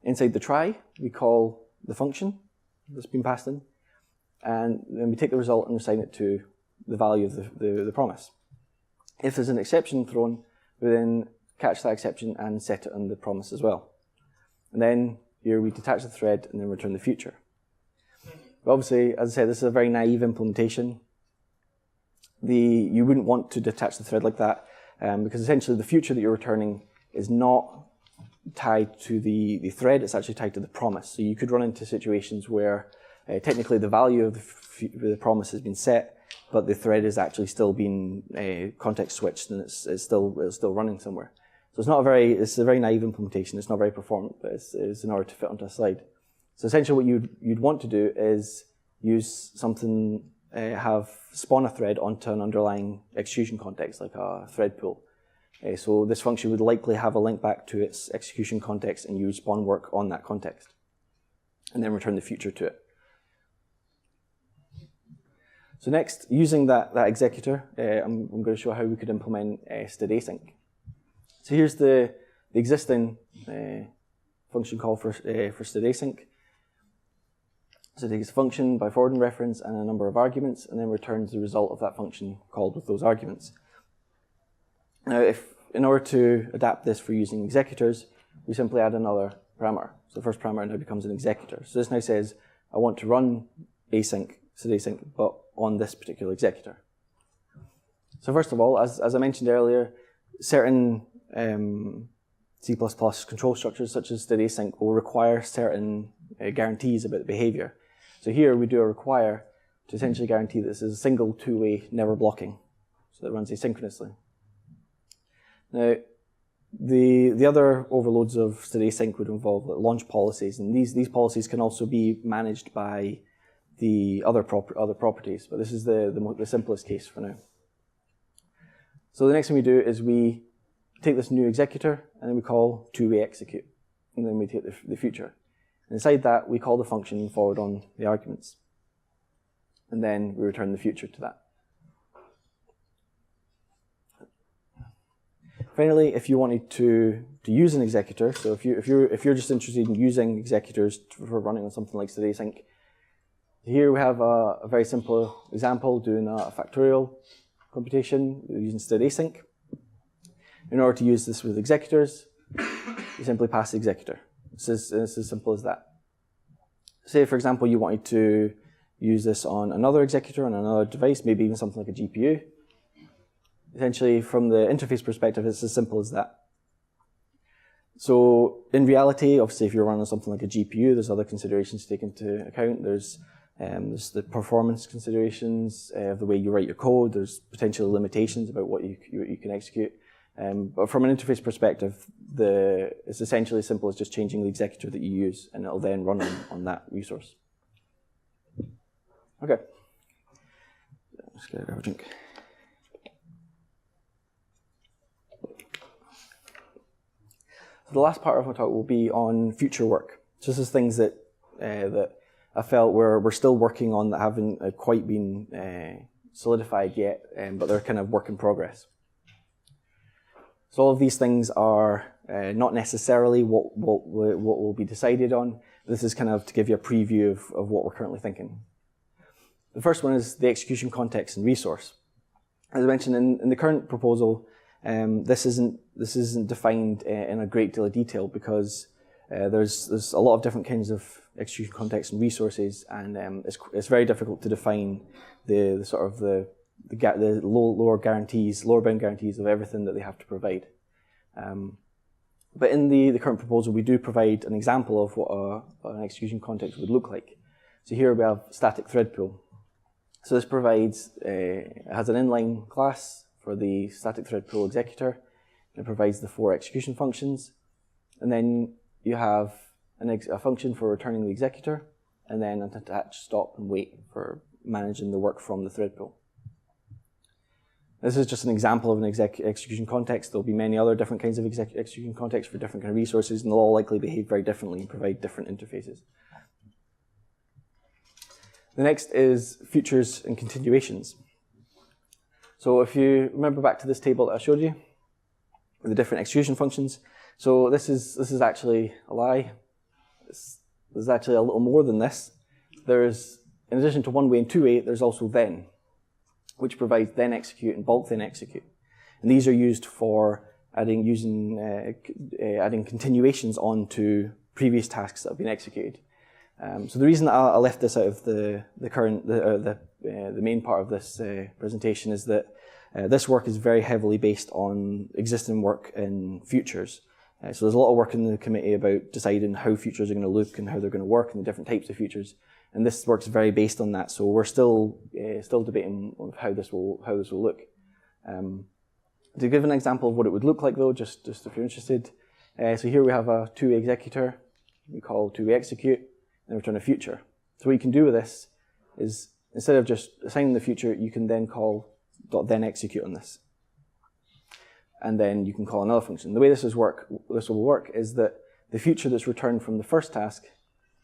Inside the try, we call the function that's been passed in, and then we take the result and assign it to the value of the promise. If there's an exception thrown, we then catch that exception and set it on the promise as well. And then here we detach the thread and then return the future. But obviously, as I said, this is a very naive implementation. You wouldn't want to detach the thread like that because essentially the future that you're returning is not tied to the thread, it's actually tied to the promise. So you could run into situations where technically the value of the promise has been set, but the thread is actually still being context switched and it's still running somewhere. So it's a very naive implementation. It's not very performant, but it's in order to fit onto a slide. So essentially what you'd want to do is use something, spawn a thread onto an underlying execution context, like a thread pool. So this function would likely have a link back to its execution context, and you would spawn work on that context, and then return the future to it. So next, using that executor, I'm going to show how we could implement std-async. So here's the existing function call for std-async. So it takes a function by forwarding reference and a number of arguments, and then returns the result of that function called with those arguments. Now, in order to adapt this for using executors, we simply add another parameter. So the first parameter now becomes an executor. So this now says, I want to run async, std-async, but on this particular executor. So first of all, as I mentioned earlier, certain C++ control structures, such as state async, will require certain guarantees about behavior. So here we do a require to essentially guarantee that this is a single two-way, never blocking, so that runs asynchronously. Now, the other overloads of state async would involve like launch policies, and these policies can also be managed by the other properties, but this is the simplest case for now. So the next thing we do is we take this new executor, and then we call two-way execute, and then we take the future. And inside that, we call the function and forward on the arguments. And then we return the future to that. Finally, if you wanted to use an executor, so if you're just interested in using executors for running on something like state async, here we have a very simple example doing a factorial computation using state async. In order to use this with executors, you simply pass the executor. It's as simple as that. Say, for example, you wanted to use this on another executor on another device, maybe even something like a GPU. Essentially, from the interface perspective, it's as simple as that. So in reality, obviously, if you're running something like a GPU, there's other considerations to take into account. There's the performance considerations of the way you write your code. There's potential limitations about what you can execute. But from an interface perspective, it's essentially as simple as just changing the executor that you use, and it'll then run on that resource. Okay. Let's get a drink. So the last part of my talk will be on future work. So this is things that I felt we're still working on that haven't quite been solidified yet, but they're kind of work in progress. So all of these things are not necessarily what will be decided on. This is kind of to give you a preview of what we're currently thinking. The first one is the execution context and resource. As I mentioned in the current proposal, this isn't defined in a great deal of detail because there's a lot of different kinds of execution context and resources, and it's very difficult to define the sort of the lower bound guarantees of everything that they have to provide. But in the current proposal, we do provide an example of what an execution context would look like. So here we have static thread pool. So this provides, it has an inline class for the static thread pool executor. It provides the 4 execution functions. And then you have a function for returning the executor, and then an attach, stop, and wait for managing the work from the thread pool. This is just an example of an execution context. There'll be many other different kinds of execution contexts for different kind of resources, and they'll all likely behave very differently and provide different interfaces. The next is futures and continuations. So if you remember back to this table that I showed you, with the different execution functions, so this is actually a lie. There's actually a little more than this. There's, in addition to one way and two way, there's also then, which provides then execute and bulk then execute. And these are used for adding continuations onto previous tasks that have been executed. So the reason that I left this out of the main part of this presentation is that this work is very heavily based on existing work in futures. So there's a lot of work in the committee about deciding how futures are going to look and how they're going to work and the different types of futures. And this work's very based on that. So we're still debating on how this will look. To give an example of what it would look like, though, just if you're interested. So here we have a two-way executor. We call two-way execute and return a future. So what you can do with this is instead of just assigning the future, you can then call .then execute on this. And then you can call another function. The way this will work is that the future that's returned from the first task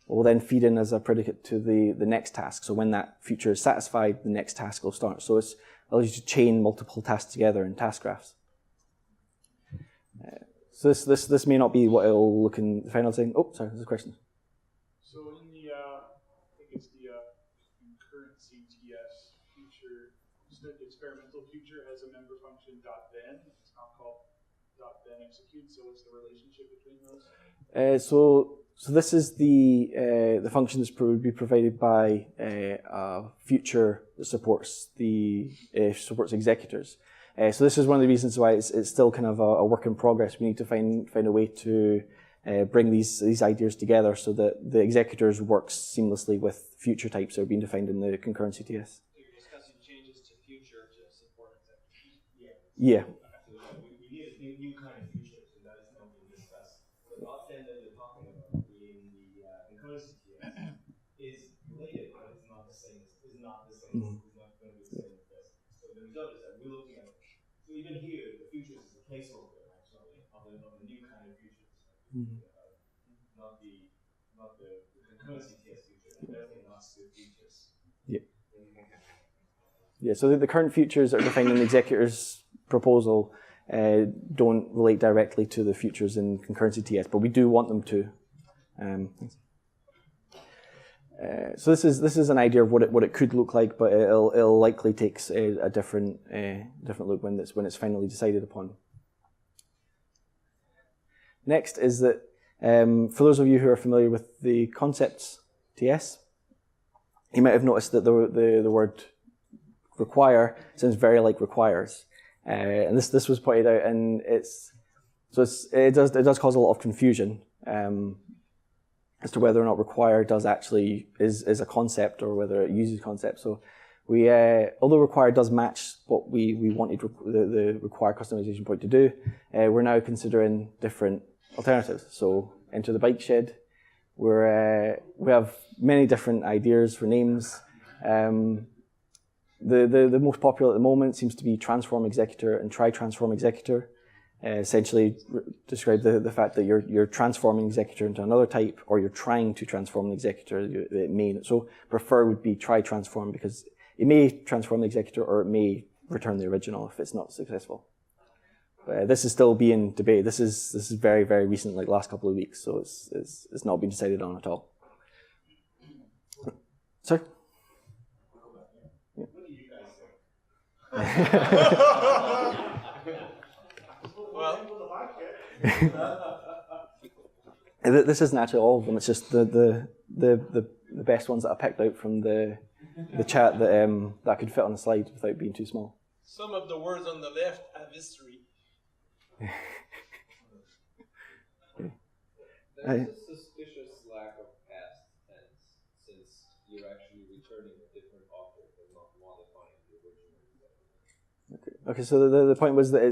will then feed in as a predicate to the next task. So when that future is satisfied, the next task will start. So it allows you to chain multiple tasks together in task graphs. So this may not be what it'll look in the final thing. Oh, sorry, there's a question.
So in the, I think it's the current CTS future, experimental future has a member function .then. It's not called .then execute. So what's the relationship between those? So this is the function that's would be provided by a future that supports executors.
So this is one of the reasons why it's still kind of a work in progress. We need to find a way to bring these ideas together so that the executors work seamlessly with future types that are being defined in the concurrency TS.
You're discussing changes to future to support executors.
Yeah.
We need a new kind of features, and that is not being discussed. The blockchain that you're talking about in the concurrency TS is related, but it's not the same. It's not the same.
Mm-hmm.
It's not going to be the same as this. So the result is that we're looking at. So even here, the futures is a placeholder actually of the new kind of futures,
Mm-hmm.
not the concurrency TS future. Definitely not still futures.
Yeah. Yeah. So the current futures that are defined in the executor's proposal don't relate directly to the futures in concurrency TS, but we do want them to. So this is an idea of what it could look like, but it'll likely take a different look when it's finally decided upon. Next is that for those of you who are familiar with the concepts TS, you might have noticed that the word require sounds very like requires, and this was pointed out, and it does cause a lot of confusion as to whether or not require is a concept or whether it uses concepts. So we although require does match what we wanted the require customization point to do, we're now considering different alternatives. So enter the bike shed. We have many different ideas for names. The most popular at the moment seems to be transform executor and try transform executor. Essentially describe the fact that you're transforming executor into another type, or you're trying to transform an executor. It may, so prefer would be try transform, because it may transform the executor or it may return the original if it's not successful. This is still being debated. This is very, very recent, like last couple of weeks, so it's not been decided on at all. Sorry?
What do you guys think?
This isn't actually all of them. It's just the best ones that I picked out from the chat that I could fit on the slide without being too small.
Some of the words on the left have history.
There's a suspicious lack of past tense, since you're actually returning a different object and not modifying the original.
Okay. So the point was that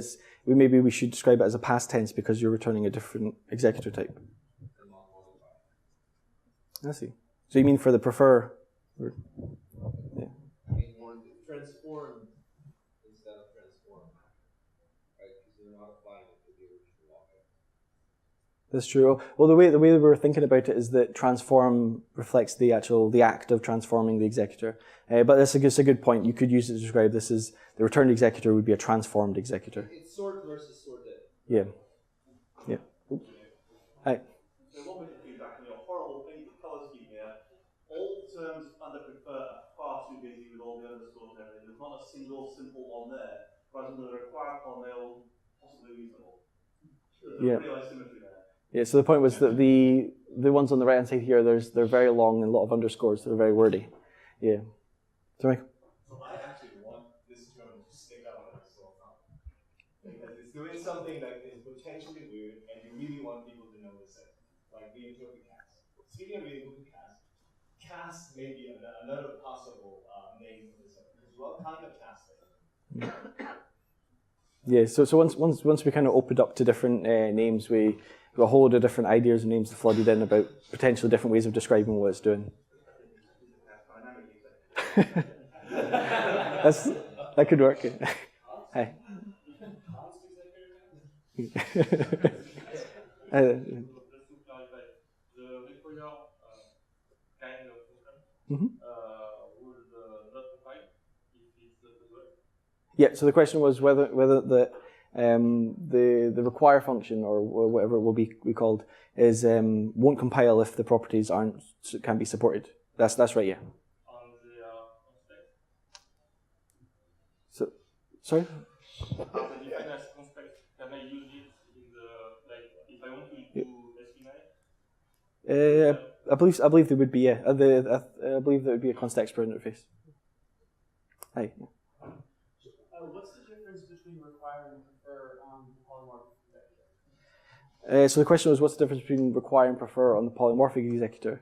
maybe we should describe it as a past tense because you're returning a different executor type.
And not modify.
I see. So you mean for the prefer? Yeah.
I mean, transformed instead of transformed, right? Because you're not applying it to the original object.
That's true. Well, the way that we're thinking about it is that transform reflects the act of transforming the executor. But that's a good point. You could use it to describe this as the returned executor would be a transformed executor.
It's sort versus sorted.
Yeah. Yeah. Hi.
So one bit of feedback on your horrible colour scheme here. All terms under prefer are far too busy with all the underscores and everything. There's not a single simple one there. Whereas under the required one, they're all possibly reasonable. There's a real asymmetry there.
Yeah, so the point was that the ones on the right hand side here, they're very long and a lot of underscores. They're very wordy. Yeah. Sorry.
So I actually want this term to stick out on my sore thumb, because it's doing something that is potentially weird, and you really want people to notice it, like reinterpret cast. Speaking of reinterpret cast may be another possible name for this, because what kind of casting?
Yeah. So once we kind of opened up to different names, we got a whole lot of different ideas and names flooded in about potentially different ways of describing what it's doing. That could work. Hi.
Just to clarify, the require kind of function would not apply if it's not as well.
Yeah. So the question was whether the require function or whatever it will be called is won't compile if the properties can't be supported. That's right. Yeah.
On the conspect.
So sorry.
As a define as conspect, can I use it in the if I want to do SPI?
I believe there would be I believe there would be a const expert interface. Hi.
What's the difference between
So the question was, what's the difference between require and prefer on the polymorphic executor?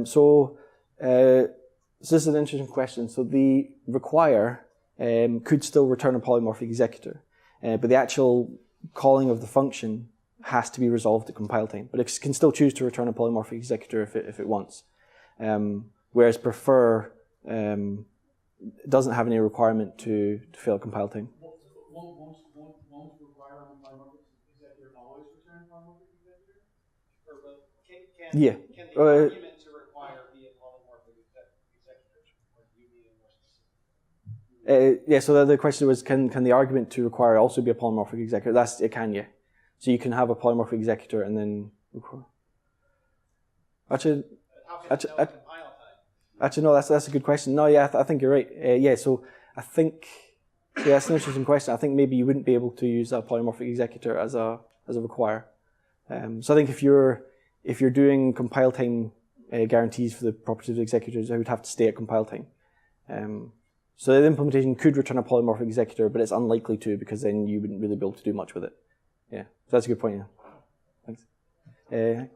So this is an interesting question. So the require could still return a polymorphic executor, but the actual calling of the function has to be resolved at compile time. But it can still choose to return a polymorphic executor if it wants. Whereas prefer doesn't have any requirement to fail at compile time.
Won't require on the polymorphic executor always return polymorphic executor?
Or can
Yeah.
the argument to require be a polymorphic executor? Or do you need a more specific?
Yeah, so the question was, can the argument to require also be a polymorphic executor? It can, yeah. So you can have a polymorphic executor and then require. Actually, no, that's a good question. No, yeah, I think you're right. Yeah, so I think, yeah, that's an interesting question. I think maybe you wouldn't be able to use a polymorphic executor as a require. So I think if you're doing compile time guarantees for the properties of executors, I would have to stay at compile time. So the implementation could return a polymorphic executor, but it's unlikely to, because then you wouldn't really be able to do much with it. Yeah, so that's a good point. Yeah, thanks.
But that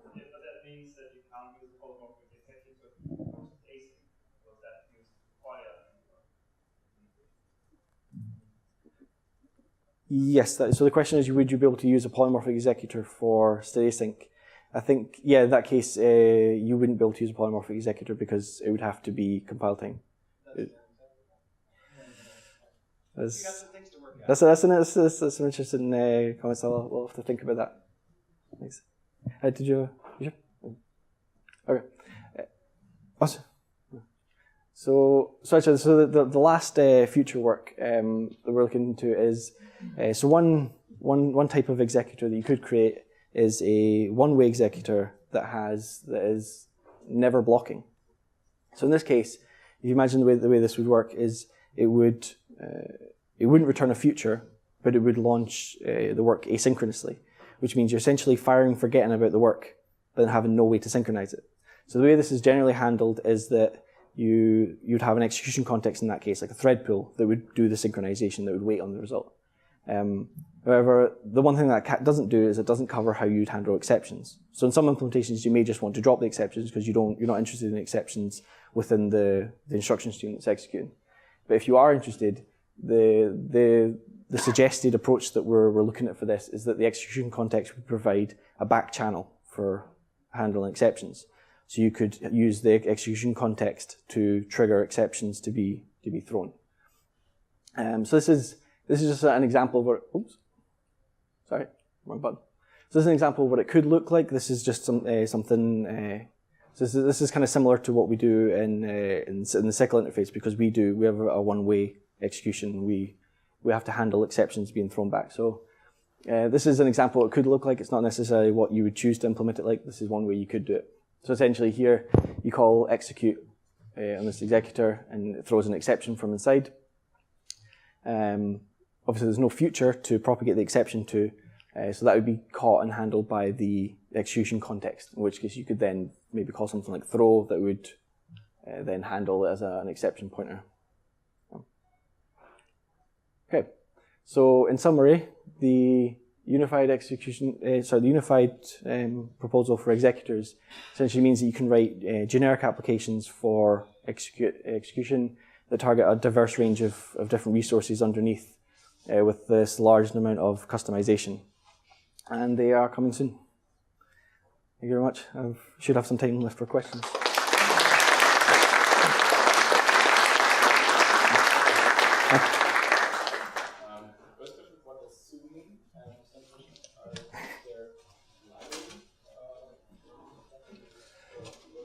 means that you can't use a polymorphic executor for async, because that means require.
Yes, so the question is, would you be able to use a polymorphic executor for state async? I think, yeah, in that case, you wouldn't be able to use a polymorphic executor because it would have to be compile time. That's an interesting comment. So we'll have to think about that. Thanks. Did you? Okay. Awesome. So the last future work that we're looking into is so one type of executor that you could create is a one-way executor that is never blocking. So in this case, if you imagine the way this would work is it wouldn't return a future, but it would launch the work asynchronously, which means you're essentially firing, forgetting about the work, but then having no way to synchronize it. So the way this is generally handled is that you'd have an execution context in that case, like a thread pool that would do the synchronization, that would wait on the result. However, the one thing that doesn't do is it doesn't cover how you'd handle exceptions. So in some implementations, you may just want to drop the exceptions because you're not interested in exceptions within the instruction stream that's executing. But if you are interested, the suggested approach that we're looking at for this is that the execution context would provide a back channel for handling exceptions. So you could use the execution context to trigger exceptions to be thrown. So this is just an example of what. Oops, sorry, wrong button. So this is an example of what it could look like. This is just something. So this is kind of similar to what we do in the cycle interface, because we have a one-way execution. We have to handle exceptions being thrown back. So this is an example of what it could look like. It's not necessarily what you would choose to implement it like. This is one way you could do it. So essentially here, you call execute on this executor, and it throws an exception from inside. Obviously, there's no future to propagate the exception to, so that would be caught and handled by the execution context, in which case you could then maybe call something like throw that would then handle it as an exception pointer. Okay, so in summary, the unified proposal for executors essentially means that you can write generic applications for execution that target a diverse range of different resources underneath with this large amount of customization. And they are coming soon. Thank you very much. I should have some time left for questions.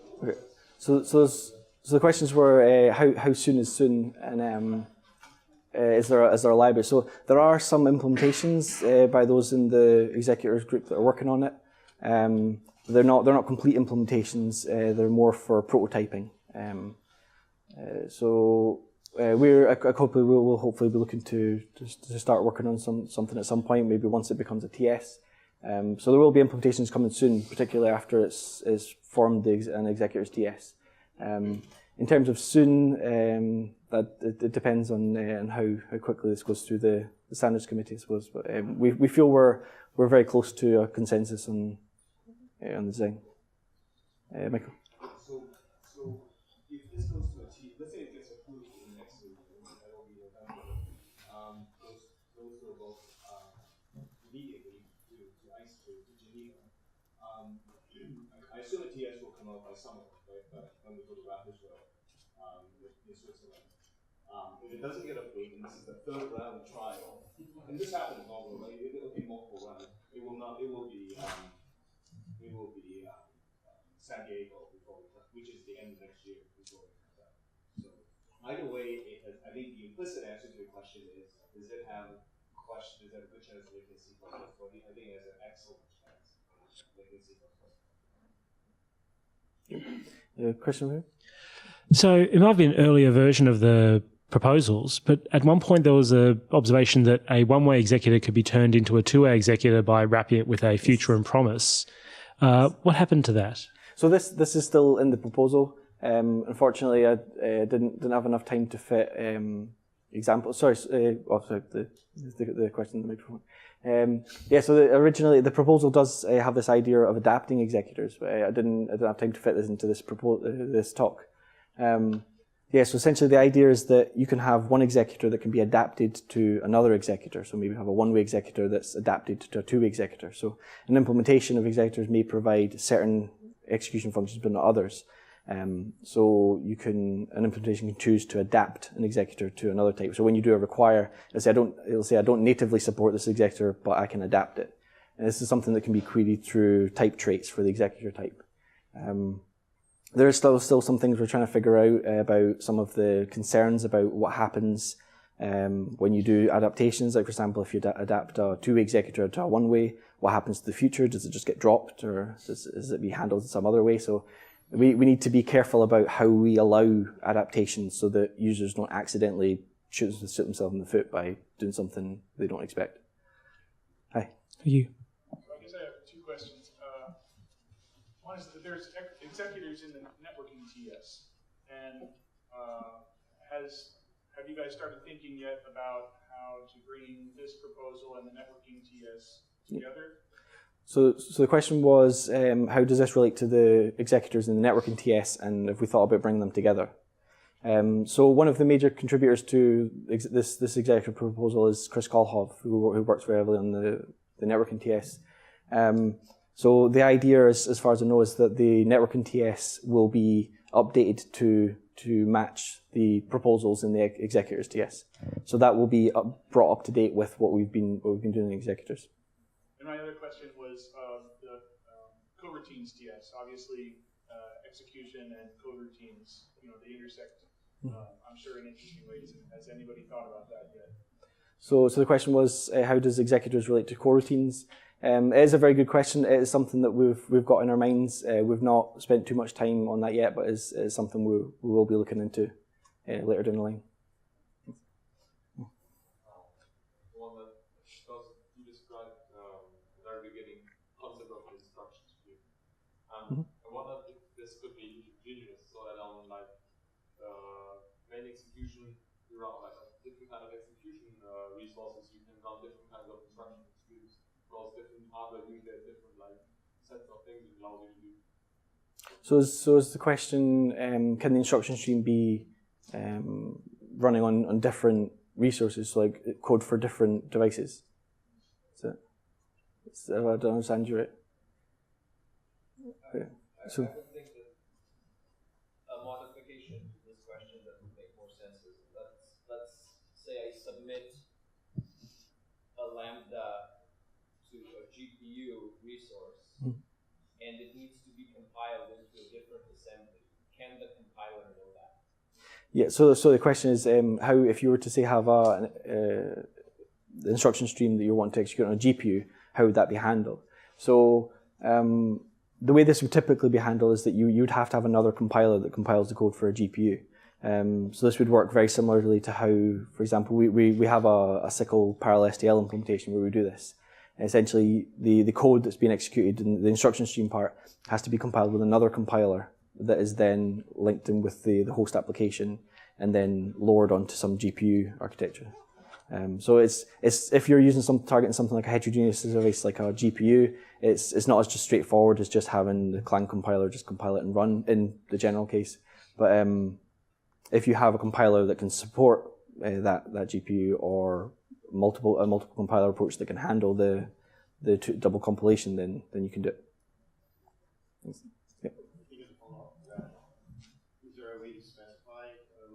Okay. So the questions were how soon is soon, and is there a library? So there are some implementations by those in the executors group that are working on it. They're not complete implementations. They're more for prototyping. So we'll hopefully be looking to start working on something at some point, maybe once it becomes a TS. So there will be implementations coming soon, particularly after it's formed an executor's TS. In terms of soon, it depends on how quickly this goes through the standards committee, I suppose. But we feel we're very close to a consensus on the design. Michael.
So if this goes to a T, let's say it gets approved in the next meeting, that will be November. Goes to a vote immediately to ICE to Geneva. I assume a TS will come out by summer, right? But when we go to Rapid Rail in Switzerland. If it doesn't get approved, and this is the third round trial, and this happens all over, right? It will be multiple rounds. It will not. It will be San Diego which is the end of next year before it comes out. So either way, I think the implicit answer to your question is: does it have question? Is there a good chance that it can see ++? I think it has an excellent chance that it can see ++.
Question here?
So it might be an earlier version of the proposals, but at one point there was an observation that a one-way executor could be turned into a two-way executor by wrapping it with a future and promise. What happened to that?
So this is still in the proposal. Unfortunately, I didn't have enough time to fit examples. Sorry, the question in the microphone. So originally the proposal does have this idea of adapting executors, but I didn't have time to fit this into this talk. So essentially the idea is that you can have one executor that can be adapted to another executor. So maybe have a one-way executor that's adapted to a two-way executor. So an implementation of executors may provide certain execution functions, but not others. So an implementation can choose to adapt an executor to another type. So when you do a require, it'll say I don't natively support this executor, but I can adapt it. And this is something that can be queried through type traits for the executor type. There is still some things we're trying to figure out about some of the concerns about what happens when you do adaptations. Like, for example, if you adapt a two-way executor to a one-way, what happens to the future? Does it just get dropped, or does it be handled in some other way? So we need to be careful about how we allow adaptations so that users don't accidentally shoot themselves in the foot by doing something they don't expect. Hi.
For you.
I guess I have two questions. One is that there's executors in the networking TS, and have you guys started thinking yet about how to bring this proposal and the networking TS together?
So the question was, how does this relate to the executors in the networking TS, and if we thought about bringing them together? So one of the major contributors to this executive proposal is Chris Kolhov, who works very heavily on the networking TS. So the idea, as far as I know, is that the networking TS will be updated to match the proposals in the executors TS. So that will be brought up to date with what we've been doing in executors.
And my other question was the coroutines TS. Obviously, execution and coroutines, they intersect. I'm sure in interesting ways. Has anybody thought about that yet?
So the question was, how does executors relate to coroutines? It is a very good question. It is something that we've got in our minds. We've not spent too much time on that yet, but it's something we will be looking into later down the line.
One that you described at the very beginning, concept of instruction stream. I wonder if this could be ingenious, so that on main execution, you run different kind of execution resources. You can run different kinds of instruction streams. Across different hardware, you get different sets of things it allows you to do.
So is the question, can the instruction stream be running on different resources, so like code for different devices? I don't understand you right. Okay. So.
I would think that a modification to this question that would make more sense is let's say I submit a Lambda to a GPU resource, and it needs to be compiled into a different assembly. Can the compiler know that?
Yeah, so the question is how, if you were to say have the instruction stream that you want to execute on a GPU, how would that be handled? So the way this would typically be handled is that you'd have to have another compiler that compiles the code for a GPU. So this would work very similarly to how, for example, we have a SYCL parallel STL implementation where we do this. Essentially, the code that's being executed in the instruction stream part has to be compiled with another compiler that is then linked in with the host application. and then lowered onto some GPU architecture. So it's if you're using targeting something like a heterogeneous device like a GPU, it's not as just straightforward as just having the Clang compiler just compile it and run in the general case. But if you have a compiler that can support that GPU or a multiple compiler approach that can handle the double compilation, then you can do it. Yeah.
Is there a way to specify or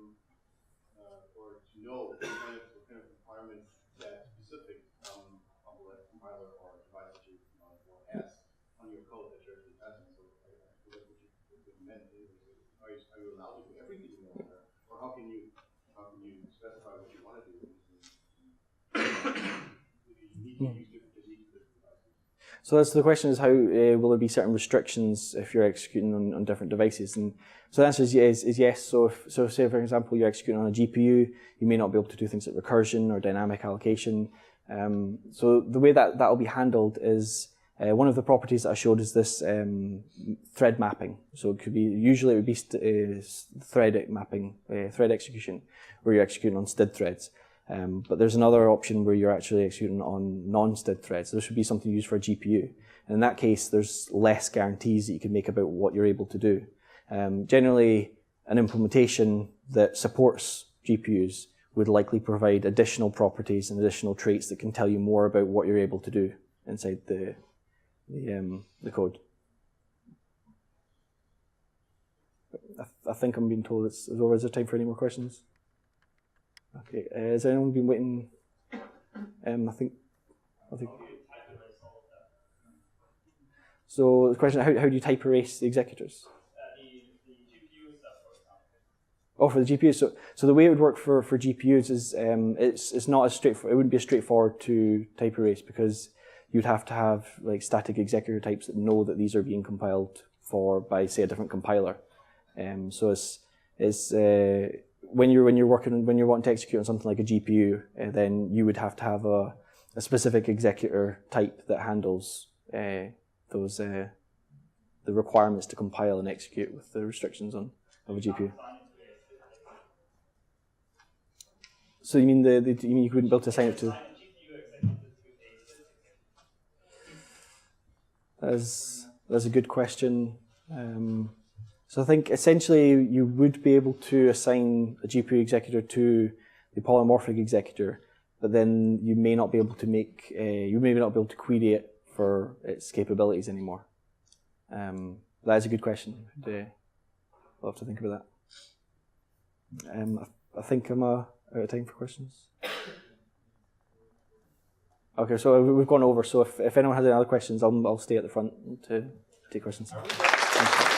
to know what kind of requirements that specific compiler or device that you has on your code that you're actually testing? So I forget what you meant. Are you allowed to do everything you know, or how can you specify what you want to do? You need to use different techniques for different devices.
So that's the question: is how will there be certain restrictions if you're executing on different devices? And so the answer is yes. So say for example you're executing on a GPU, you may not be able to do things like recursion or dynamic allocation. So the way that will be handled is one of the properties that I showed is this thread mapping. So it could be usually it would be thread mapping, thread execution, where you're executing on STID threads. But there's another option where you're actually executing on non-STID threads. This would be something used for a GPU. And in that case, there's less guarantees that you can make about what you're able to do. Generally, an implementation that supports GPUs would likely provide additional properties and additional traits that can tell you more about what you're able to do inside the code. I think I'm being told it's over. Is there time for any more questions? Okay, has anyone been waiting? I think. So the question: how do you type erase the executors?
The GPU stuff, for example.
Oh, for the GPUs. So the way it would work for GPUs is it's not as straightforward. It wouldn't be as straightforward to type erase because you'd have to have like static executor types that know that these are being compiled for by say a different compiler. So it's when you're wanting to execute on something like a GPU, then you would have to have a specific executor type that handles those the requirements to compile and execute with the restrictions of a GPU. So you mean you mean you wouldn't be able to assign it to? That's a good question. So I think essentially you would be able to assign a GPU executor to the polymorphic executor, but then you may not be able to query it for its capabilities anymore. That is a good question. I'll have to think about that. I think I'm out of time for questions. Okay, so we've gone over. So if anyone has any other questions, I'll stay at the front to take questions. Thank you.